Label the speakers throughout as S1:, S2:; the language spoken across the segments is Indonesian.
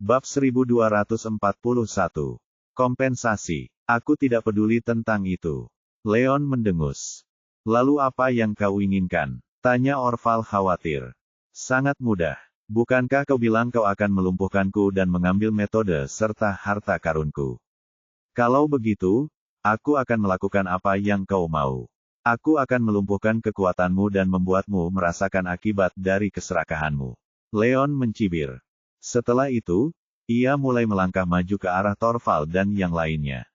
S1: Bab 1241. Kompensasi. Aku tidak peduli tentang itu. Leon mendengus. Lalu apa yang kau inginkan? Tanya Orval khawatir. Sangat mudah. Bukankah kau bilang kau akan melumpuhkanku dan mengambil metode serta harta karunku? Kalau begitu, aku akan melakukan apa yang kau mau. Aku akan melumpuhkan kekuatanmu dan membuatmu merasakan akibat dari keserakahanmu. Leon mencibir. Setelah itu, ia mulai melangkah maju ke arah Torvald dan yang lainnya.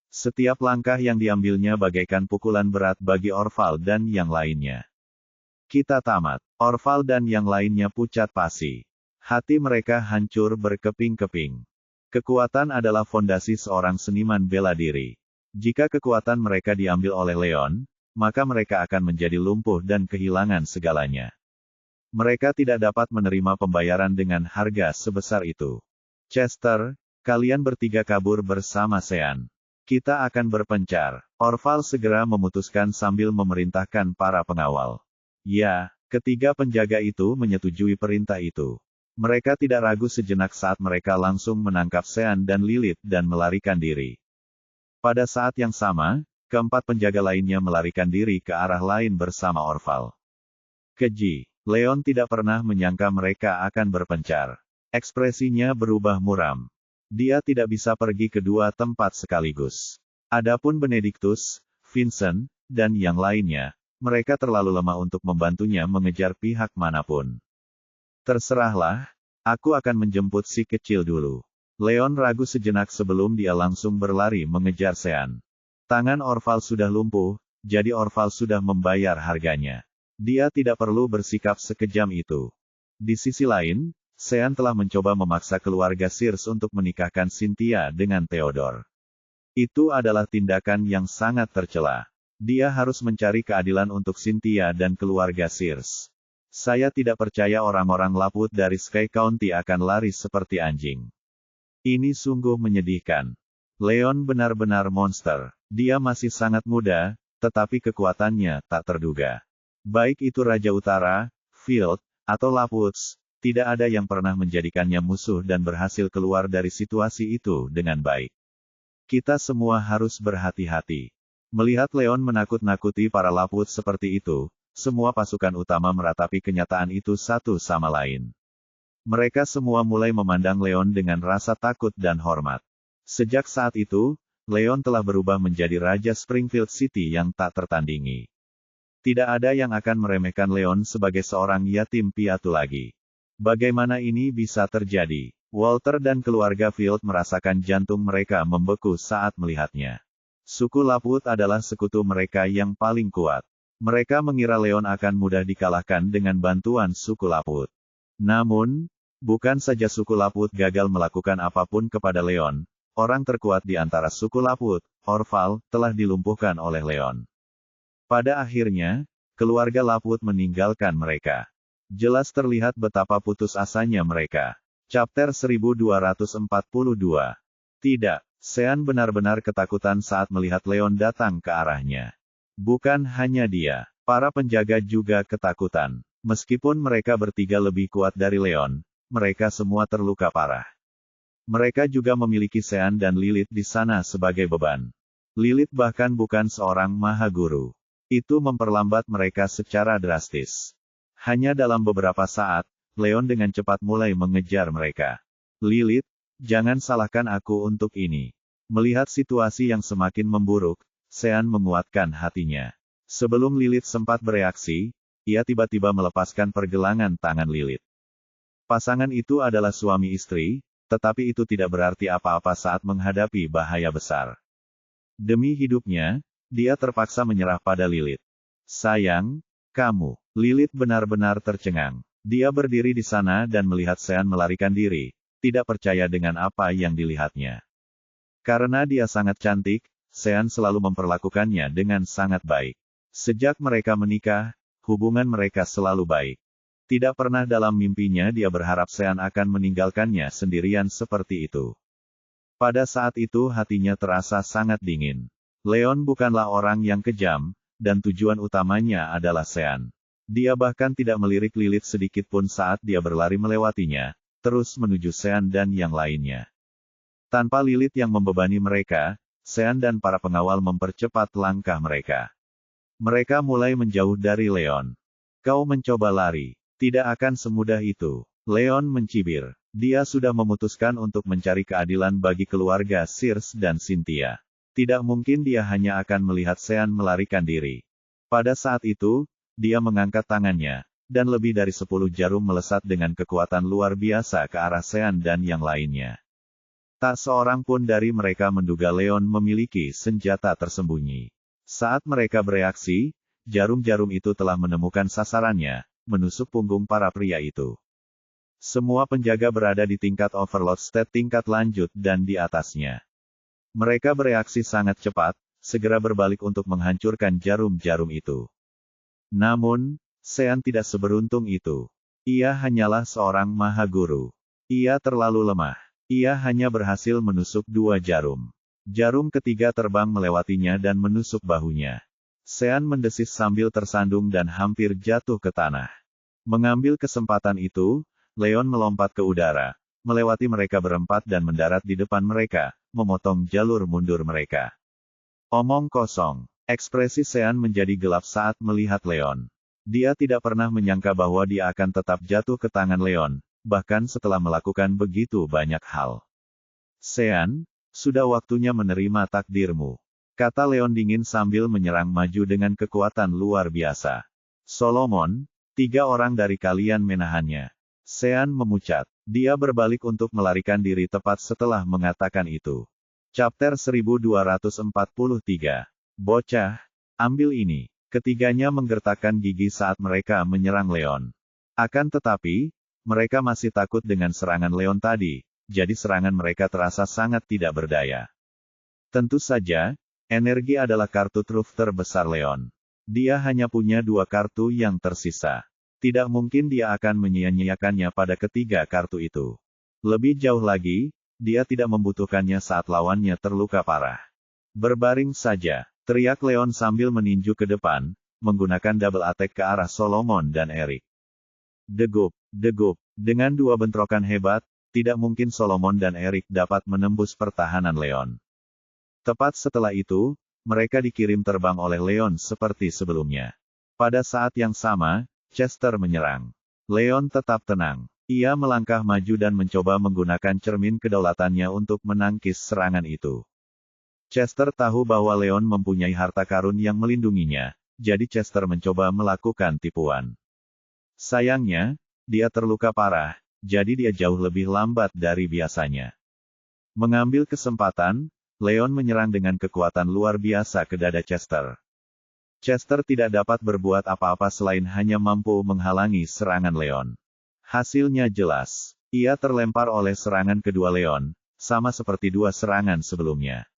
S1: Setiap langkah yang diambilnya bagaikan pukulan berat bagi Orval dan yang lainnya. Kita tamat. Orval dan yang lainnya pucat pasi. Hati mereka hancur berkeping-keping. Kekuatan adalah fondasi seorang seniman bela diri. Jika kekuatan mereka diambil oleh Leon, maka mereka akan menjadi lumpuh dan kehilangan segalanya. Mereka tidak dapat menerima pembayaran dengan harga sebesar itu. Chester, kalian bertiga kabur bersama Sean. Kita akan berpencar. Orval segera memutuskan sambil memerintahkan para pengawal. Ya, ketiga penjaga itu menyetujui perintah itu. Mereka tidak ragu sejenak saat mereka langsung menangkap Sean dan Lilith dan melarikan diri. Pada saat yang sama, keempat penjaga lainnya melarikan diri ke arah lain bersama Orval. Keji. Leon tidak pernah menyangka mereka akan berpencar. Ekspresinya berubah muram. Dia tidak bisa pergi ke dua tempat sekaligus. Adapun Benedictus, Vincent, dan yang lainnya, mereka terlalu lemah untuk membantunya mengejar pihak manapun. Terserahlah, aku akan menjemput si kecil dulu. Leon ragu sejenak sebelum dia langsung berlari mengejar Sean. Tangan Orval sudah lumpuh, jadi Orval sudah membayar harganya. Dia tidak perlu bersikap sekejam itu. Di sisi lain, Sean telah mencoba memaksa keluarga Sears untuk menikahkan Cynthia dengan Theodore. Itu adalah tindakan yang sangat tercela. Dia harus mencari keadilan untuk Cynthia dan keluarga Sears. Saya tidak percaya orang-orang Lapwood dari Sky County akan lari seperti anjing. Ini sungguh menyedihkan. Leon benar-benar monster. Dia masih sangat muda, tetapi kekuatannya tak terduga. Baik itu Raja Utara, Field, atau Lapwoods, tidak ada yang pernah menjadikannya musuh dan berhasil keluar dari situasi itu dengan baik. Kita semua harus berhati-hati. Melihat Leon menakut-nakuti para Lapwood seperti itu, semua pasukan utama meratapi kenyataan itu satu sama lain. Mereka semua mulai memandang Leon dengan rasa takut dan hormat. Sejak saat itu, Leon telah berubah menjadi Raja Springfield City yang tak tertandingi. Tidak ada yang akan meremehkan Leon sebagai seorang yatim piatu lagi. Bagaimana ini bisa terjadi? Walter dan keluarga Field merasakan jantung mereka membeku saat melihatnya. Suku Lapwood adalah sekutu mereka yang paling kuat. Mereka mengira Leon akan mudah dikalahkan dengan bantuan suku Lapwood. Namun, bukan saja suku Lapwood gagal melakukan apapun kepada Leon, orang terkuat di antara suku Lapwood, Orval, telah dilumpuhkan oleh Leon. Pada akhirnya, keluarga Lapwood meninggalkan mereka. Jelas terlihat betapa putus asanya mereka. Chapter 1242. Tidak, Sean benar-benar ketakutan saat melihat Leon datang ke arahnya. Bukan hanya dia, para penjaga juga ketakutan. Meskipun mereka bertiga lebih kuat dari Leon, mereka semua terluka parah. Mereka juga memiliki Sean dan Lilith di sana sebagai beban. Lilith bahkan bukan seorang maha guru. Itu memperlambat mereka secara drastis. Hanya dalam beberapa saat, Leon dengan cepat mulai mengejar mereka. Lilith, jangan salahkan aku untuk ini. Melihat situasi yang semakin memburuk, Sean menguatkan hatinya. Sebelum Lilith sempat bereaksi, ia tiba-tiba melepaskan pergelangan tangan Lilith. Pasangan itu adalah suami istri, tetapi itu tidak berarti apa-apa saat menghadapi bahaya besar. Demi hidupnya, dia terpaksa menyerah pada Lilith. Sayang, kamu. Lilith benar-benar tercengang. Dia berdiri di sana dan melihat Sean melarikan diri, tidak percaya dengan apa yang dilihatnya. Karena dia sangat cantik, Sean selalu memperlakukannya dengan sangat baik. Sejak mereka menikah, hubungan mereka selalu baik. Tidak pernah dalam mimpinya dia berharap Sean akan meninggalkannya sendirian seperti itu. Pada saat itu hatinya terasa sangat dingin. Leon bukanlah orang yang kejam, dan tujuan utamanya adalah Sean. Dia bahkan tidak melirik Lilith sedikit pun saat dia berlari melewatinya, terus menuju Sean dan yang lainnya. Tanpa Lilith yang membebani mereka, Sean dan para pengawal mempercepat langkah mereka. Mereka mulai menjauh dari Leon. Kau mencoba lari. Tidak akan semudah itu. Leon mencibir. Dia sudah memutuskan untuk mencari keadilan bagi keluarga Circe dan Cynthia. Tidak mungkin dia hanya akan melihat Sean melarikan diri. Pada saat itu, dia mengangkat tangannya, dan lebih dari 10 jarum melesat dengan kekuatan luar biasa ke arah Sean dan yang lainnya. Tak seorang pun dari mereka menduga Leon memiliki senjata tersembunyi. Saat mereka bereaksi, jarum-jarum itu telah menemukan sasarannya, menusuk punggung para pria itu. Semua penjaga berada di tingkat Overlord State tingkat lanjut dan di atasnya. Mereka bereaksi sangat cepat, segera berbalik untuk menghancurkan jarum-jarum itu. Namun, Sean tidak seberuntung itu. Ia hanyalah seorang maha guru. Ia terlalu lemah. Ia hanya berhasil menusuk 2 jarum. Jarum ketiga terbang melewatinya dan menusuk bahunya. Sean mendesis sambil tersandung dan hampir jatuh ke tanah. Mengambil kesempatan itu, Leon melompat ke udara, melewati mereka berempat dan mendarat di depan mereka, memotong jalur mundur mereka. Omong kosong. Ekspresi Sean menjadi gelap saat melihat Leon. Dia tidak pernah menyangka bahwa dia akan tetap jatuh ke tangan Leon, bahkan setelah melakukan begitu banyak hal. Sean, sudah waktunya menerima takdirmu, kata Leon dingin sambil menyerang maju dengan kekuatan luar biasa. Solomon, 3 orang dari kalian menahannya. Sean memucat. Dia berbalik untuk melarikan diri tepat setelah mengatakan itu. Chapter 1243. Bocah, ambil ini. Ketiganya menggertakkan gigi saat mereka menyerang Leon. Akan tetapi, mereka masih takut dengan serangan Leon tadi, jadi serangan mereka terasa sangat tidak berdaya. Tentu saja, energi adalah kartu truf terbesar Leon. Dia hanya punya 2 kartu yang tersisa. Tidak mungkin dia akan menyia-nyiakannya pada ketiga kartu itu. Lebih jauh lagi, dia tidak membutuhkannya saat lawannya terluka parah. Berbaring saja, teriak Leon sambil meninju ke depan, menggunakan double attack ke arah Solomon dan Eric. Degup, degup, dengan 2 bentrokan hebat, tidak mungkin Solomon dan Eric dapat menembus pertahanan Leon. Tepat setelah itu, mereka dikirim terbang oleh Leon seperti sebelumnya. Pada saat yang sama, Chester menyerang. Leon tetap tenang. Ia melangkah maju dan mencoba menggunakan cermin kedaulatannya untuk menangkis serangan itu. Chester tahu bahwa Leon mempunyai harta karun yang melindunginya, jadi Chester mencoba melakukan tipuan. Sayangnya, dia terluka parah, jadi dia jauh lebih lambat dari biasanya. Mengambil kesempatan, Leon menyerang dengan kekuatan luar biasa ke dada Chester. Chester tidak dapat berbuat apa-apa selain hanya mampu menghalangi serangan Leon. Hasilnya jelas. Ia terlempar oleh serangan kedua Leon, sama seperti 2 serangan sebelumnya.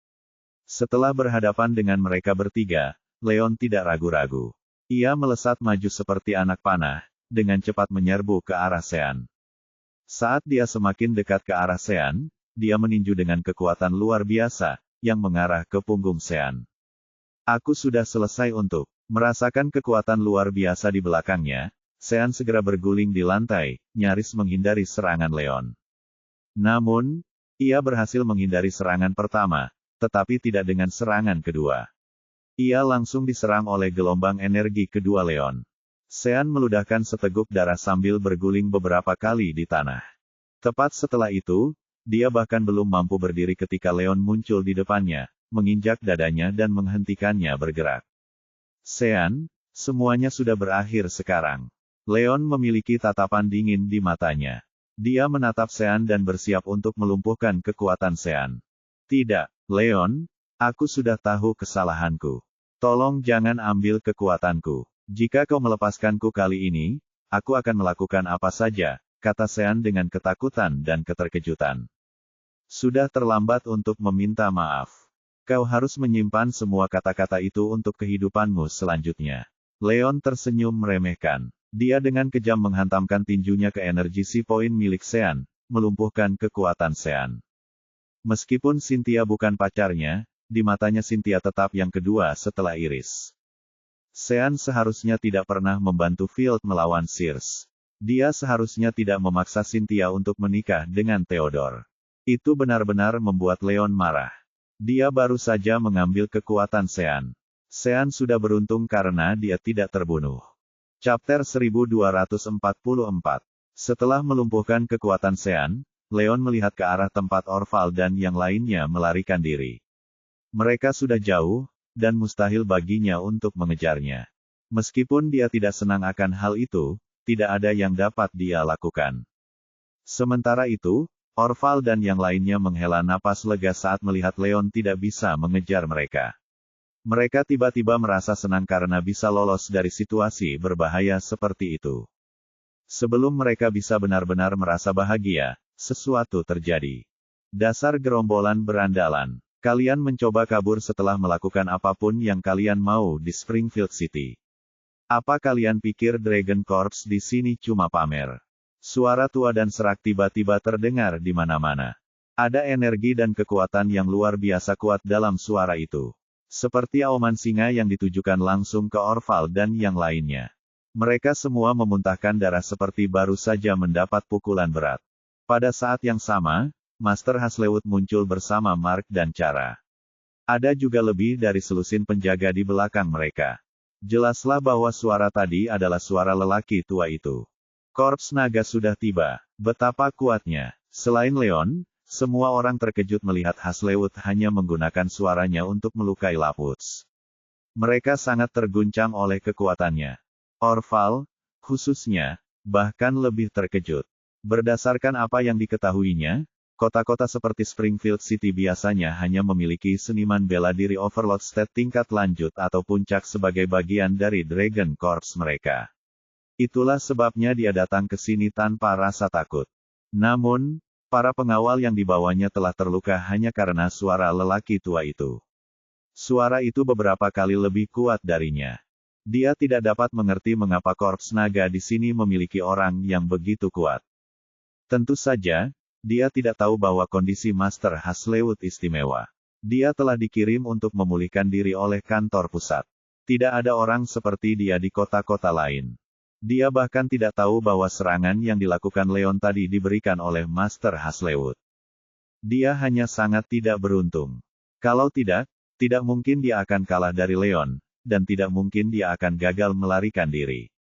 S1: Setelah berhadapan dengan mereka bertiga, Leon tidak ragu-ragu. Ia melesat maju seperti anak panah, dengan cepat menyerbu ke arah Sean. Saat dia semakin dekat ke arah Sean, dia meninju dengan kekuatan luar biasa, yang mengarah ke punggung Sean. Aku sudah selesai untuk merasakan kekuatan luar biasa di belakangnya. Sean segera berguling di lantai, nyaris menghindari serangan Leon. Namun, ia berhasil menghindari serangan pertama, tetapi tidak dengan serangan kedua. Ia langsung diserang oleh gelombang energi kedua Leon. Sean meludahkan seteguk darah sambil berguling beberapa kali di tanah. Tepat setelah itu, dia bahkan belum mampu berdiri ketika Leon muncul di depannya, menginjak dadanya dan menghentikannya bergerak. Sean, semuanya sudah berakhir sekarang. Leon memiliki tatapan dingin di matanya. Dia menatap Sean dan bersiap untuk melumpuhkan kekuatan Sean. Tidak, Leon, aku sudah tahu kesalahanku. Tolong jangan ambil kekuatanku. Jika kau melepaskanku kali ini, aku akan melakukan apa saja, kata Sean dengan ketakutan dan keterkejutan. Sudah terlambat untuk meminta maaf. Kau harus menyimpan semua kata-kata itu untuk kehidupanmu selanjutnya. Leon tersenyum meremehkan. Dia dengan kejam menghantamkan tinjunya ke energi si poin milik Sean, melumpuhkan kekuatan Sean. Meskipun Cynthia bukan pacarnya, di matanya Cynthia tetap yang kedua setelah Iris. Sean seharusnya tidak pernah membantu Field melawan Circe. Dia seharusnya tidak memaksa Cynthia untuk menikah dengan Theodore. Itu benar-benar membuat Leon marah. Dia baru saja mengambil kekuatan Sean. Sean sudah beruntung karena dia tidak terbunuh. Chapter 1244. Setelah melumpuhkan kekuatan Sean, Leon melihat ke arah tempat Orval dan yang lainnya melarikan diri. Mereka sudah jauh, dan mustahil baginya untuk mengejarnya. Meskipun dia tidak senang akan hal itu, tidak ada yang dapat dia lakukan. Sementara itu, Orval dan yang lainnya menghela napas lega saat melihat Leon tidak bisa mengejar mereka. Mereka tiba-tiba merasa senang karena bisa lolos dari situasi berbahaya seperti itu. Sebelum mereka bisa benar-benar merasa bahagia, sesuatu terjadi. Dasar gerombolan berandalan. Kalian mencoba kabur setelah melakukan apapun yang kalian mau di Springfield City. Apa kalian pikir Dragon Corps di sini cuma pamer? Suara tua dan serak tiba-tiba terdengar di mana-mana. Ada energi dan kekuatan yang luar biasa kuat dalam suara itu. Seperti auman singa yang ditujukan langsung ke Orval dan yang lainnya. Mereka semua memuntahkan darah seperti baru saja mendapat pukulan berat. Pada saat yang sama, Master Hazlewood muncul bersama Mark dan Cara. Ada juga lebih dari selusin penjaga di belakang mereka. Jelaslah bahwa suara tadi adalah suara lelaki tua itu. Korps naga sudah tiba. Betapa kuatnya. Selain Leon, semua orang terkejut melihat Hazlewood hanya menggunakan suaranya untuk melukai Laputs. Mereka sangat terguncang oleh kekuatannya. Orval, khususnya, bahkan lebih terkejut. Berdasarkan apa yang diketahuinya, kota-kota seperti Springfield City biasanya hanya memiliki seniman bela diri Overlord State tingkat lanjut atau puncak sebagai bagian dari Dragon Corps mereka. Itulah sebabnya dia datang ke sini tanpa rasa takut. Namun, para pengawal yang dibawanya telah terluka hanya karena suara lelaki tua itu. Suara itu beberapa kali lebih kuat darinya. Dia tidak dapat mengerti mengapa korps naga di sini memiliki orang yang begitu kuat. Tentu saja, dia tidak tahu bahwa kondisi Master Hazlewood istimewa. Dia telah dikirim untuk memulihkan diri oleh kantor pusat. Tidak ada orang seperti dia di kota-kota lain. Dia bahkan tidak tahu bahwa serangan yang dilakukan Leon tadi diberikan oleh Master Hazlewood. Dia hanya sangat tidak beruntung. Kalau tidak mungkin dia akan kalah dari Leon, dan tidak mungkin dia akan gagal melarikan diri.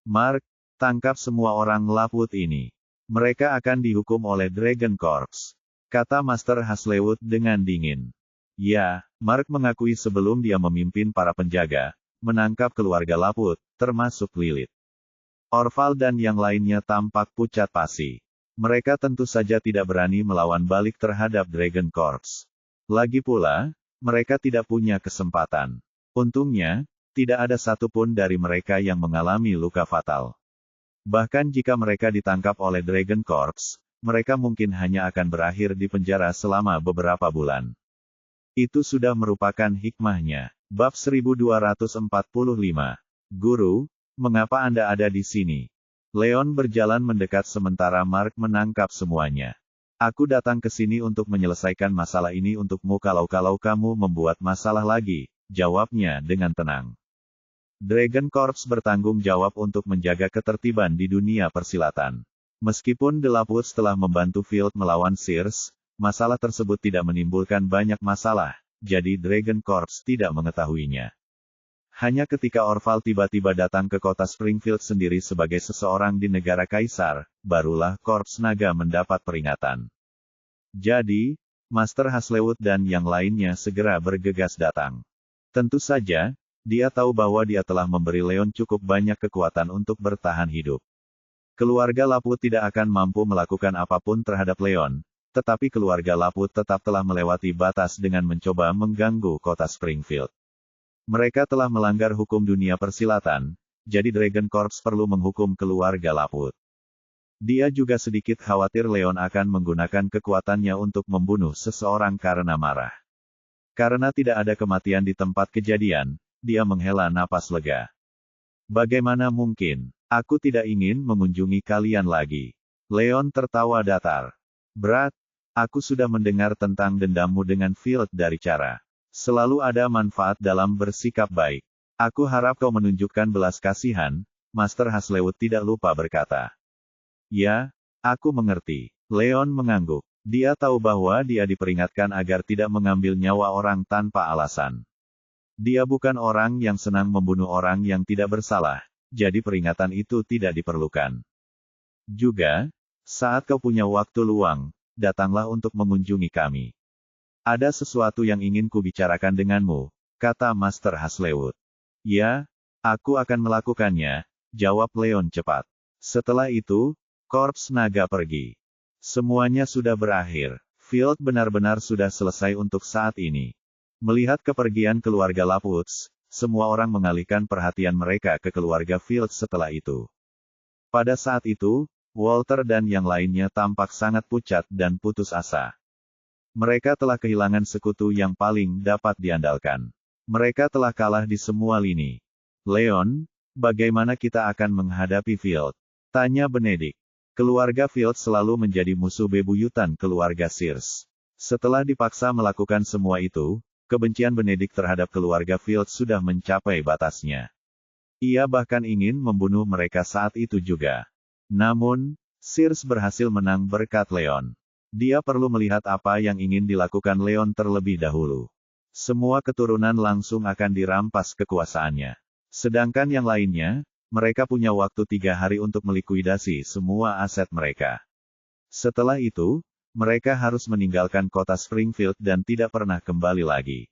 S1: Mark, tangkap semua orang Laput ini. Mereka akan dihukum oleh Dragon Corps, kata Master Hazlewood dengan dingin. Ya, Mark mengakui sebelum dia memimpin para penjaga, menangkap keluarga Laput, termasuk Lilith. Orval dan yang lainnya tampak pucat pasi. Mereka tentu saja tidak berani melawan balik terhadap Dragon Corps. Lagi pula, mereka tidak punya kesempatan. Untungnya, tidak ada satupun dari mereka yang mengalami luka fatal. Bahkan jika mereka ditangkap oleh Dragon Corps, mereka mungkin hanya akan berakhir di penjara selama beberapa bulan. Itu sudah merupakan hikmahnya. Bab 1245. Guru, mengapa Anda ada di sini? Leon berjalan mendekat sementara Mark menangkap semuanya. Aku datang ke sini untuk menyelesaikan masalah ini untukmu kalau kamu membuat masalah lagi, jawabnya dengan tenang. Dragon Corps bertanggung jawab untuk menjaga ketertiban di dunia persilatan. Meskipun The Laputs telah membantu Field melawan Sears, masalah tersebut tidak menimbulkan banyak masalah, jadi Dragon Corps tidak mengetahuinya. Hanya ketika Orval tiba-tiba datang ke kota Springfield sendiri sebagai seseorang di negara Kaisar, barulah Korps Naga mendapat peringatan. Jadi, Master Hazlewood dan yang lainnya segera bergegas datang. Tentu saja, dia tahu bahwa dia telah memberi Leon cukup banyak kekuatan untuk bertahan hidup. Keluarga Laput tidak akan mampu melakukan apapun terhadap Leon, tetapi keluarga Laput tetap telah melewati batas dengan mencoba mengganggu kota Springfield. Mereka telah melanggar hukum dunia persilatan, jadi Dragon Corps perlu menghukum keluarga Laput. Dia juga sedikit khawatir Leon akan menggunakan kekuatannya untuk membunuh seseorang karena marah. Karena tidak ada kematian di tempat kejadian, dia menghela napas lega. Bagaimana mungkin? Aku tidak ingin mengunjungi kalian lagi. Leon tertawa datar. Berat, aku sudah mendengar tentang dendammu dengan Field dari Cara. Selalu ada manfaat dalam bersikap baik. Aku harap kau menunjukkan belas kasihan, Master Haslewood tidak lupa berkata. Ya, aku mengerti. Leon mengangguk. Dia tahu bahwa dia diperingatkan agar tidak mengambil nyawa orang tanpa alasan. Dia bukan orang yang senang membunuh orang yang tidak bersalah, jadi peringatan itu tidak diperlukan. Juga, saat kau punya waktu luang, datanglah untuk mengunjungi kami. Ada sesuatu yang ingin kubicarakan denganmu, kata Master Haslewood. Ya, aku akan melakukannya, jawab Leon cepat. Setelah itu, Korps Naga pergi. Semuanya sudah berakhir. Field benar-benar sudah selesai untuk saat ini. Melihat kepergian keluarga Lapwoods, semua orang mengalihkan perhatian mereka ke keluarga Field setelah itu. Pada saat itu, Walter dan yang lainnya tampak sangat pucat dan putus asa. Mereka telah kehilangan sekutu yang paling dapat diandalkan. Mereka telah kalah di semua lini. Leon, bagaimana kita akan menghadapi Field? Tanya Benedict. Keluarga Field selalu menjadi musuh bebuyutan keluarga Sears. Setelah dipaksa melakukan semua itu, kebencian Benedict terhadap keluarga Field sudah mencapai batasnya. Ia bahkan ingin membunuh mereka saat itu juga. Namun, Sears berhasil menang berkat Leon. Dia perlu melihat apa yang ingin dilakukan Leon terlebih dahulu. Semua keturunan langsung akan dirampas kekuasaannya. Sedangkan yang lainnya, mereka punya waktu 3 hari untuk melikuidasi semua aset mereka. Setelah itu, mereka harus meninggalkan kota Springfield dan tidak pernah kembali lagi.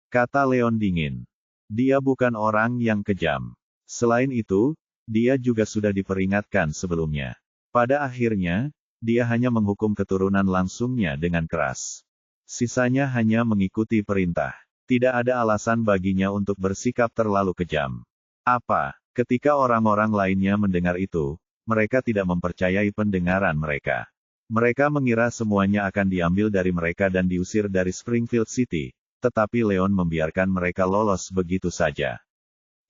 S1: Kata Leon dingin. Dia bukan orang yang kejam. Selain itu, dia juga sudah diperingatkan sebelumnya. Pada akhirnya, dia hanya menghukum keturunan langsungnya dengan keras. Sisanya hanya mengikuti perintah. Tidak ada alasan baginya untuk bersikap terlalu kejam. Apa? Ketika orang-orang lainnya mendengar itu, mereka tidak mempercayai pendengaran mereka. Mereka mengira semuanya akan diambil dari mereka dan diusir dari Springfield City, tetapi Leon membiarkan mereka lolos begitu saja.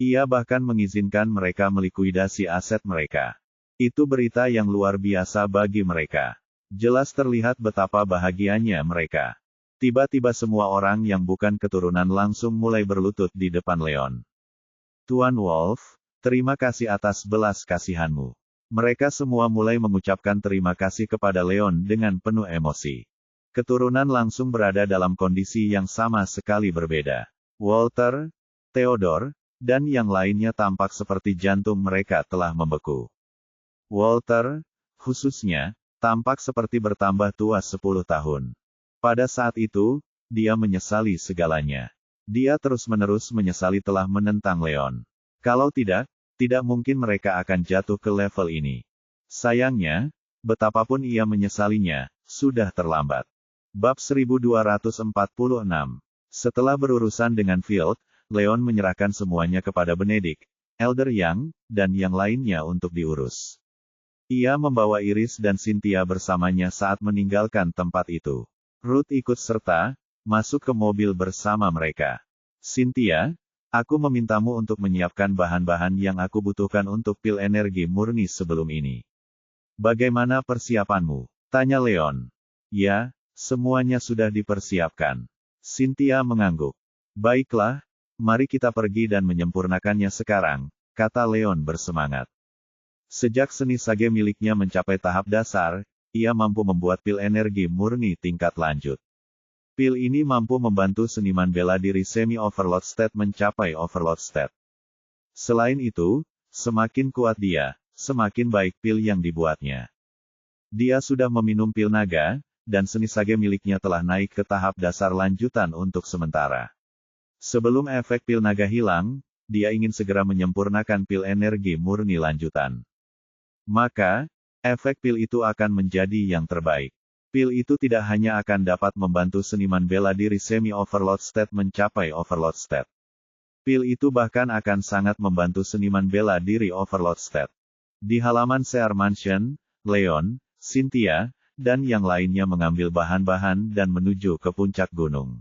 S1: Ia bahkan mengizinkan mereka melikuidasi aset mereka. Itu berita yang luar biasa bagi mereka. Jelas terlihat betapa bahagianya mereka. Tiba-tiba semua orang yang bukan keturunan langsung mulai berlutut di depan Leon. Tuan Wolf, terima kasih atas belas kasihanmu. Mereka semua mulai mengucapkan terima kasih kepada Leon dengan penuh emosi. Keturunan langsung berada dalam kondisi yang sama sekali berbeda. Walter, Theodore, dan yang lainnya tampak seperti jantung mereka telah membeku. Walter, khususnya, tampak seperti bertambah tua 10 tahun. Pada saat itu, dia menyesali segalanya. Dia terus-menerus menyesali telah menentang Leon. Kalau tidak mungkin mereka akan jatuh ke level ini. Sayangnya, betapapun ia menyesalinya, sudah terlambat. Bab 1246. Setelah berurusan dengan Field, Leon menyerahkan semuanya kepada Benedict, Elder Young, dan yang lainnya untuk diurus. Ia membawa Iris dan Cynthia bersamanya saat meninggalkan tempat itu. Ruth ikut serta, masuk ke mobil bersama mereka. Cynthia, aku memintamu untuk menyiapkan bahan-bahan yang aku butuhkan untuk pil energi murni sebelum ini. Bagaimana persiapanmu? Tanya Leon. Ya, semuanya sudah dipersiapkan. Cynthia mengangguk. Baiklah, mari kita pergi dan menyempurnakannya sekarang, kata Leon bersemangat. Sejak seni sage miliknya mencapai tahap dasar, ia mampu membuat pil energi murni tingkat lanjut. Pil ini mampu membantu seniman bela diri semi-overload state mencapai overload state. Selain itu, semakin kuat dia, semakin baik pil yang dibuatnya. Dia sudah meminum pil naga, dan seni sage miliknya telah naik ke tahap dasar lanjutan untuk sementara. Sebelum efek pil naga hilang, dia ingin segera menyempurnakan pil energi murni lanjutan. Maka, efek pil itu akan menjadi yang terbaik. Pil itu tidak hanya akan dapat membantu seniman bela diri semi-overload state mencapai overload state. Pil itu bahkan akan sangat membantu seniman bela diri overload state. Di halaman Sear Mansion, Leon, Cynthia, dan yang lainnya mengambil bahan-bahan dan menuju ke puncak gunung.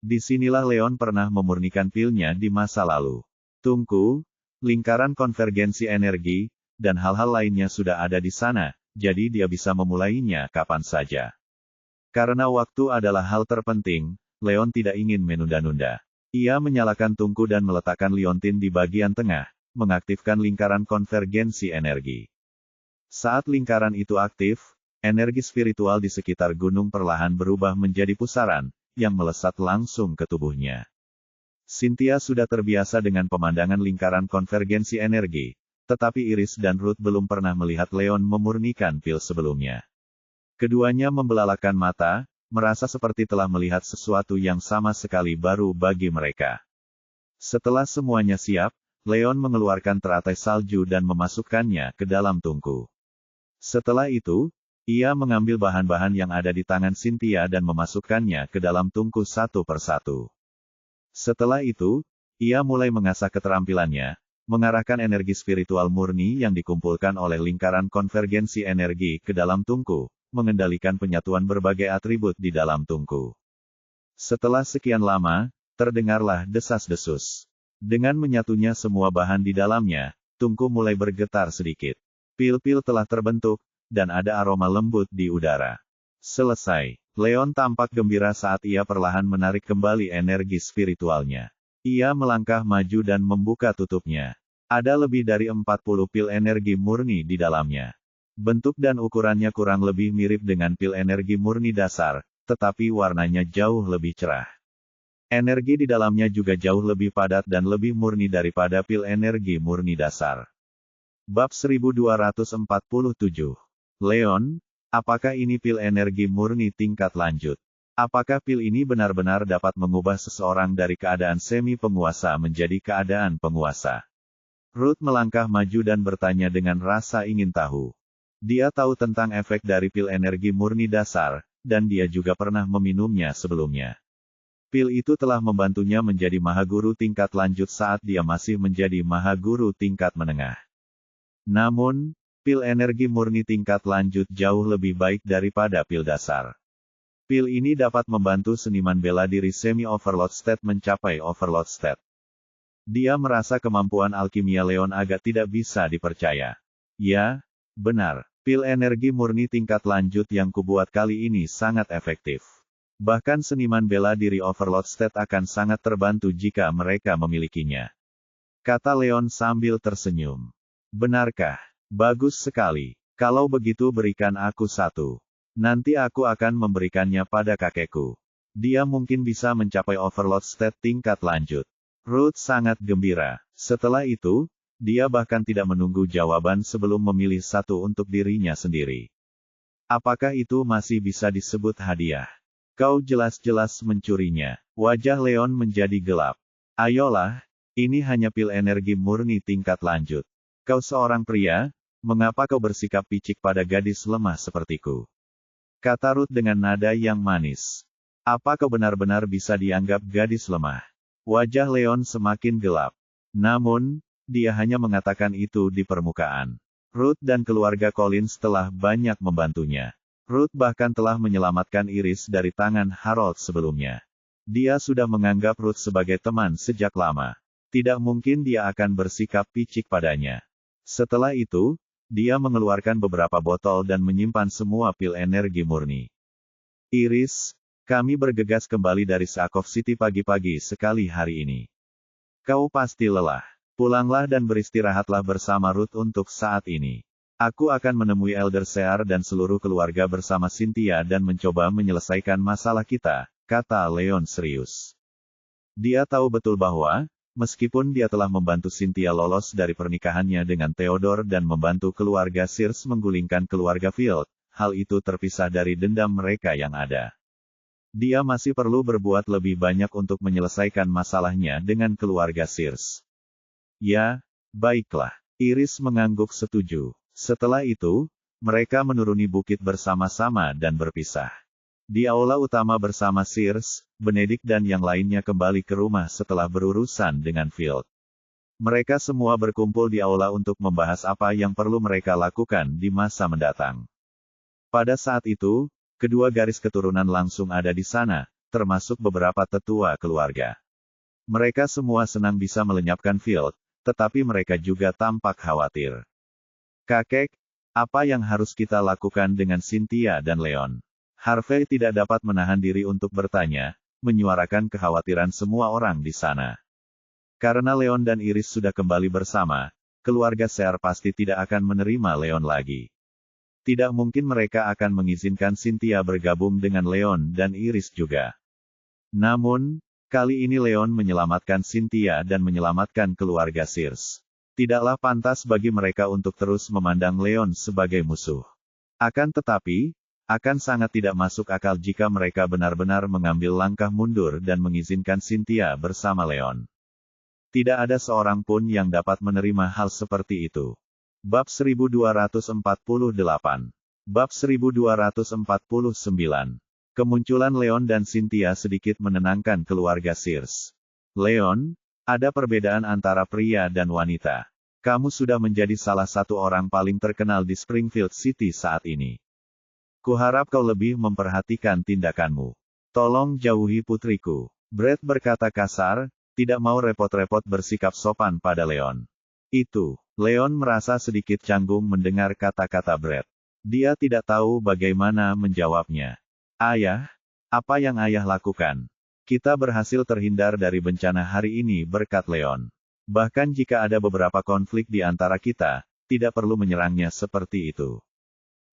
S1: Disinilah Leon pernah memurnikan pilnya di masa lalu. Tungku, lingkaran konvergensi energi, dan hal-hal lainnya sudah ada di sana, jadi dia bisa memulainya kapan saja. Karena waktu adalah hal terpenting, Leon tidak ingin menunda-nunda. Ia menyalakan tungku dan meletakkan liontin di bagian tengah, mengaktifkan lingkaran konvergensi energi. Saat lingkaran itu aktif, energi spiritual di sekitar gunung perlahan berubah menjadi pusaran, yang melesat langsung ke tubuhnya. Cynthia sudah terbiasa dengan pemandangan lingkaran konvergensi energi, tetapi Iris dan Ruth belum pernah melihat Leon memurnikan pil sebelumnya. Keduanya membelalakan mata, merasa seperti telah melihat sesuatu yang sama sekali baru bagi mereka. Setelah semuanya siap, Leon mengeluarkan teratai salju dan memasukkannya ke dalam tungku. Setelah itu, ia mengambil bahan-bahan yang ada di tangan Cynthia dan memasukkannya ke dalam tungku satu persatu. Setelah itu, ia mulai mengasah keterampilannya, mengarahkan energi spiritual murni yang dikumpulkan oleh lingkaran konvergensi energi ke dalam tungku, mengendalikan penyatuan berbagai atribut di dalam tungku. Setelah sekian lama, terdengarlah desas-desus. Dengan menyatunya semua bahan di dalamnya, tungku mulai bergetar sedikit. Pil-pil telah terbentuk, dan ada aroma lembut di udara. Selesai. Leon tampak gembira saat ia perlahan menarik kembali energi spiritualnya. Ia melangkah maju dan membuka tutupnya. Ada lebih dari 40 pil energi murni di dalamnya. Bentuk dan ukurannya kurang lebih mirip dengan pil energi murni dasar, tetapi warnanya jauh lebih cerah. Energi di dalamnya juga jauh lebih padat dan lebih murni daripada pil energi murni dasar. Bab 1247. Leon, apakah ini pil energi murni tingkat lanjut? Apakah pil ini benar-benar dapat mengubah seseorang dari keadaan semi-penguasa menjadi keadaan penguasa? Ruth melangkah maju dan bertanya dengan rasa ingin tahu. Dia tahu tentang efek dari pil energi murni dasar, dan dia juga pernah meminumnya sebelumnya. Pil itu telah membantunya menjadi mahaguru tingkat lanjut saat dia masih menjadi mahaguru tingkat menengah. Namun, pil energi murni tingkat lanjut jauh lebih baik daripada pil dasar. Pil ini dapat membantu seniman bela diri semi-overload state mencapai overload state. Dia merasa kemampuan alkimia Leon agak tidak bisa dipercaya. Ya, benar, pil energi murni tingkat lanjut yang kubuat kali ini sangat efektif. Bahkan seniman bela diri overload state akan sangat terbantu jika mereka memilikinya. Kata Leon sambil tersenyum. Benarkah? Bagus sekali. Kalau begitu berikan aku satu. Nanti aku akan memberikannya pada kakekku. Dia mungkin bisa mencapai overload state tingkat lanjut. Ruth sangat gembira. Setelah itu, dia bahkan tidak menunggu jawaban sebelum memilih satu untuk dirinya sendiri. Apakah itu masih bisa disebut hadiah? Kau jelas-jelas mencurinya. Wajah Leon menjadi gelap. Ayolah, ini hanya pil energi murni tingkat lanjut. Kau seorang pria, mengapa kau bersikap picik pada gadis lemah sepertiku? Kata Ruth dengan nada yang manis. Apa kau benar-benar bisa dianggap gadis lemah? Wajah Leon semakin gelap. Namun, dia hanya mengatakan itu di permukaan. Ruth dan keluarga Collins telah banyak membantunya. Ruth bahkan telah menyelamatkan Iris dari tangan Harold sebelumnya. Dia sudah menganggap Ruth sebagai teman sejak lama. Tidak mungkin dia akan bersikap picik padanya. Setelah itu, dia mengeluarkan beberapa botol dan menyimpan semua pil energi murni. Iris, kami bergegas kembali dari Sakov City pagi-pagi sekali hari ini. Kau pasti lelah. Pulanglah dan beristirahatlah bersama Ruth untuk saat ini. Aku akan menemui Elder Sear dan seluruh keluarga bersama Cynthia dan mencoba menyelesaikan masalah kita, kata Leon serius. Dia tahu betul bahwa, meskipun dia telah membantu Cynthia lolos dari pernikahannya dengan Theodore dan membantu keluarga Sears menggulingkan keluarga Field, hal itu terpisah dari dendam mereka yang ada. Dia masih perlu berbuat lebih banyak untuk menyelesaikan masalahnya dengan keluarga Sears. Ya, baiklah. Iris mengangguk setuju. Setelah itu, mereka menuruni bukit bersama-sama dan berpisah. Di aula utama bersama Sears, Benedict dan yang lainnya kembali ke rumah setelah berurusan dengan Field. Mereka semua berkumpul di aula untuk membahas apa yang perlu mereka lakukan di masa mendatang. Pada saat itu, kedua garis keturunan langsung ada di sana, termasuk beberapa tetua keluarga. Mereka semua senang bisa melenyapkan Field, tetapi mereka juga tampak khawatir. Kakek, apa yang harus kita lakukan dengan Cynthia dan Leon? Harvey tidak dapat menahan diri untuk bertanya, menyuarakan kekhawatiran semua orang di sana. Karena Leon dan Iris sudah kembali bersama, keluarga Sear pasti tidak akan menerima Leon lagi. Tidak mungkin mereka akan mengizinkan Cynthia bergabung dengan Leon dan Iris juga. Namun, kali ini Leon menyelamatkan Cynthia dan menyelamatkan keluarga Sears. Tidaklah pantas bagi mereka untuk terus memandang Leon sebagai musuh. Akan tetapi, akan sangat tidak masuk akal jika mereka benar-benar mengambil langkah mundur dan mengizinkan Cynthia bersama Leon. Tidak ada seorang pun yang dapat menerima hal seperti itu. Bab 1248. Bab 1249. Kemunculan Leon dan Cynthia sedikit menenangkan keluarga Sears. Leon, ada perbedaan antara pria dan wanita. Kamu sudah menjadi salah satu orang paling terkenal di Springfield City saat ini. Kuharap kau lebih memperhatikan tindakanmu. Tolong jauhi putriku. Brett berkata kasar, tidak mau repot-repot bersikap sopan pada Leon. Leon merasa sedikit canggung mendengar kata-kata Brett. Dia tidak tahu bagaimana menjawabnya. Ayah, apa yang ayah lakukan? Kita berhasil terhindar dari bencana hari ini berkat Leon. Bahkan jika ada beberapa konflik di antara kita, tidak perlu menyerangnya seperti itu.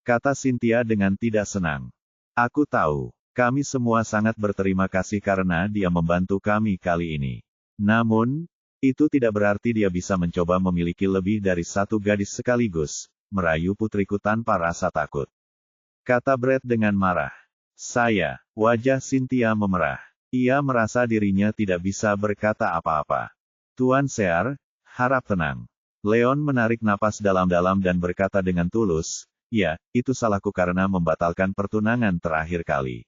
S1: Kata Cynthia dengan tidak senang. Aku tahu, kami semua sangat berterima kasih karena dia membantu kami kali ini. Namun, itu tidak berarti dia bisa mencoba memiliki lebih dari satu gadis sekaligus, merayu putriku tanpa rasa takut. Kata Brett dengan marah. Wajah Cynthia memerah. Ia merasa dirinya tidak bisa berkata apa-apa. Tuan Sear, harap tenang. Leon menarik napas dalam-dalam dan berkata dengan tulus, ya, itu salahku karena membatalkan pertunangan terakhir kali.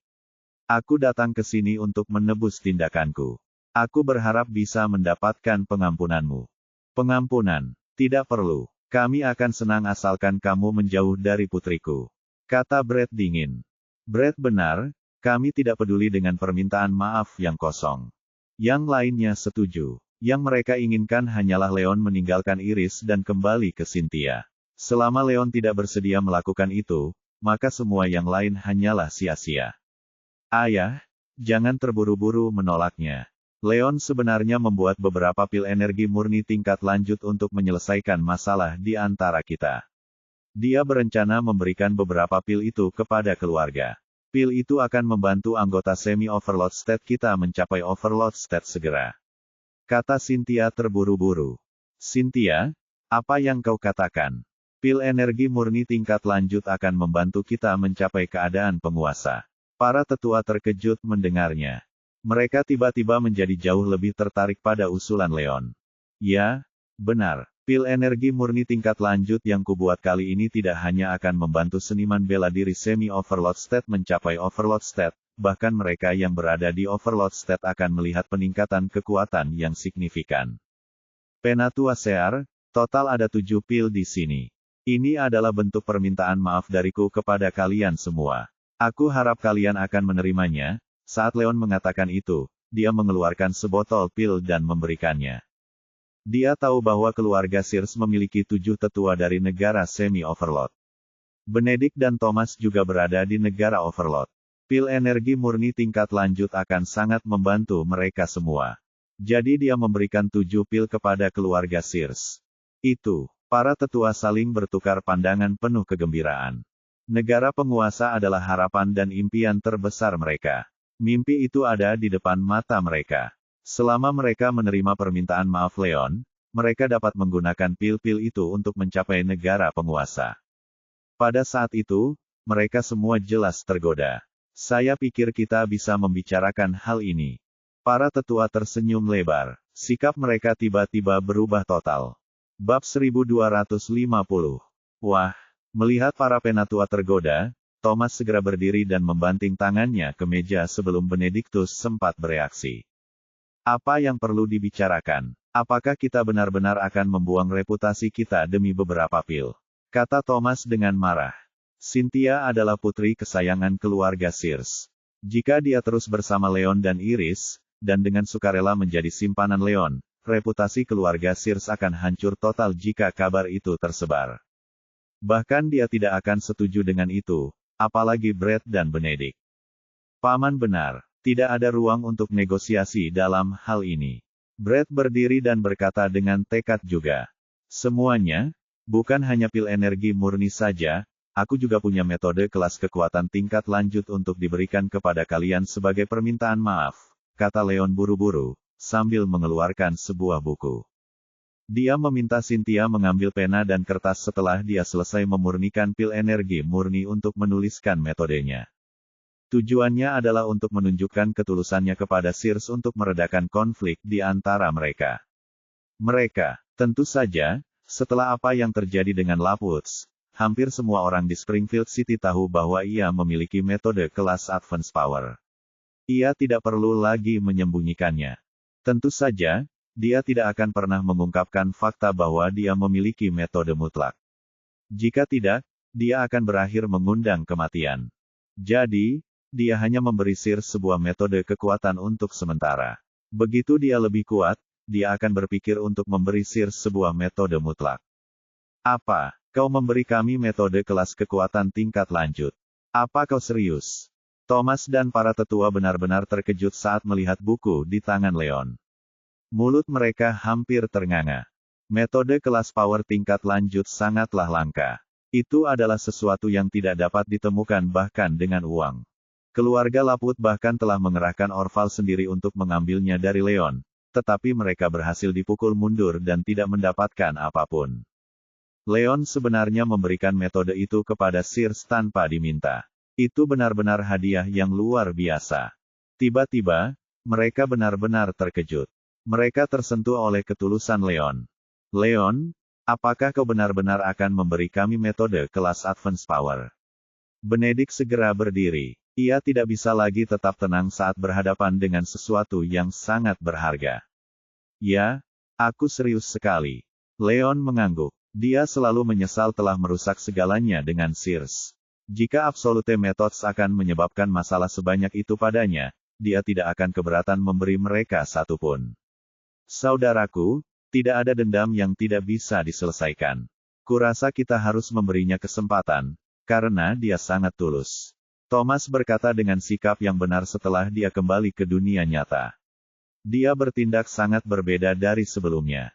S1: Aku datang ke sini untuk menebus tindakanku. Aku berharap bisa mendapatkan pengampunanmu. Pengampunan, tidak perlu. Kami akan senang asalkan kamu menjauh dari putriku. Kata Brett dingin. Brett benar, kami tidak peduli dengan permintaan maaf yang kosong. Yang lainnya setuju. Yang mereka inginkan hanyalah Leon meninggalkan Iris dan kembali ke Cynthia. Selama Leon tidak bersedia melakukan itu, maka semua yang lain hanyalah sia-sia. Ayah, jangan terburu-buru menolaknya. Leon sebenarnya membuat beberapa pil energi murni tingkat lanjut untuk menyelesaikan masalah di antara kita. Dia berencana memberikan beberapa pil itu kepada keluarga. Pil itu akan membantu anggota semi-overload state kita mencapai overload state segera. Kata Cynthia terburu-buru. Cynthia, apa yang kau katakan? Pil energi murni tingkat lanjut akan membantu kita mencapai keadaan penguasa. Para tetua terkejut mendengarnya. Mereka tiba-tiba menjadi jauh lebih tertarik pada usulan Leon. Ya, benar. Pil energi murni tingkat lanjut yang kubuat kali ini tidak hanya akan membantu seniman bela diri semi-overload state mencapai overload state, bahkan mereka yang berada di overload state akan melihat peningkatan kekuatan yang signifikan. Penatua Sear, total ada 7 pil di sini. Ini adalah bentuk permintaan maaf dariku kepada kalian semua. Aku harap kalian akan menerimanya. Saat Leon mengatakan itu, dia mengeluarkan sebotol pil dan memberikannya. Dia tahu bahwa keluarga Sears memiliki 7 tetua dari negara semi-overload. Benedict dan Thomas juga berada di negara overload. Pil energi murni tingkat lanjut akan sangat membantu mereka semua. Jadi dia memberikan 7 pil kepada keluarga Sears. Para tetua saling bertukar pandangan penuh kegembiraan. Negara penguasa adalah harapan dan impian terbesar mereka. Mimpi itu ada di depan mata mereka. Selama mereka menerima permintaan maaf Leon, mereka dapat menggunakan pil-pil itu untuk mencapai negara penguasa. Pada saat itu, mereka semua jelas tergoda. Saya pikir kita bisa membicarakan hal ini. Para tetua tersenyum lebar. Sikap mereka tiba-tiba berubah total. Bab 1250. Wah, melihat para penatua tergoda, Thomas segera berdiri dan membanting tangannya ke meja sebelum Benedictus sempat bereaksi. Apa yang perlu dibicarakan? Apakah kita benar-benar akan membuang reputasi kita demi beberapa pil? Kata Thomas dengan marah. Cynthia adalah putri kesayangan keluarga Sears. Jika dia terus bersama Leon dan Iris, dan dengan sukarela menjadi simpanan Leon, reputasi keluarga Sears akan hancur total jika kabar itu tersebar. Bahkan dia tidak akan setuju dengan itu, apalagi Brett dan Benedict. Paman benar. Tidak ada ruang untuk negosiasi dalam hal ini. Brad berdiri dan berkata dengan tekad juga. Semuanya, bukan hanya pil energi murni saja, aku juga punya metode kelas kekuatan tingkat lanjut untuk diberikan kepada kalian sebagai permintaan maaf, kata Leon buru-buru, sambil mengeluarkan sebuah buku. Dia meminta Cynthia mengambil pena dan kertas setelah dia selesai memurnikan pil energi murni untuk menuliskan metodenya. Tujuannya adalah untuk menunjukkan ketulusannya kepada Sears untuk meredakan konflik di antara mereka. Mereka, tentu saja, setelah apa yang terjadi dengan Lapwoods, hampir semua orang di Springfield City tahu bahwa ia memiliki metode kelas Advance Power. Ia tidak perlu lagi menyembunyikannya. Tentu saja, dia tidak akan pernah mengungkapkan fakta bahwa dia memiliki metode mutlak. Jika tidak, dia akan berakhir mengundang kematian. Jadi, dia hanya memberi Sears sebuah metode kekuatan untuk sementara. Begitu dia lebih kuat, dia akan berpikir untuk memberi Sears sebuah metode mutlak. Apa, kau memberi kami metode kelas kekuatan tingkat lanjut? Apa kau serius? Thomas dan para tetua benar-benar terkejut saat melihat buku di tangan Leon. Mulut mereka hampir ternganga. Metode kelas power tingkat lanjut sangatlah langka. Itu adalah sesuatu yang tidak dapat ditemukan bahkan dengan uang. Keluarga Lapwood bahkan telah mengerahkan Orval sendiri untuk mengambilnya dari Leon, tetapi mereka berhasil dipukul mundur dan tidak mendapatkan apapun. Leon sebenarnya memberikan metode itu kepada Sears tanpa diminta. Itu benar-benar hadiah yang luar biasa. Tiba-tiba, mereka benar-benar terkejut. Mereka tersentuh oleh ketulusan Leon. Leon, apakah kau benar-benar akan memberi kami metode kelas Advance Power? Benedict segera berdiri. Ia tidak bisa lagi tetap tenang saat berhadapan dengan sesuatu yang sangat berharga. Ya, aku serius sekali. Leon mengangguk. Dia selalu menyesal telah merusak segalanya dengan Sears. Jika Absolute Methods akan menyebabkan masalah sebanyak itu padanya, dia tidak akan keberatan memberi mereka satupun. Saudaraku, tidak ada dendam yang tidak bisa diselesaikan. Kurasa kita harus memberinya kesempatan, karena dia sangat tulus. Thomas berkata dengan sikap yang benar setelah dia kembali ke dunia nyata. Dia bertindak sangat berbeda dari sebelumnya.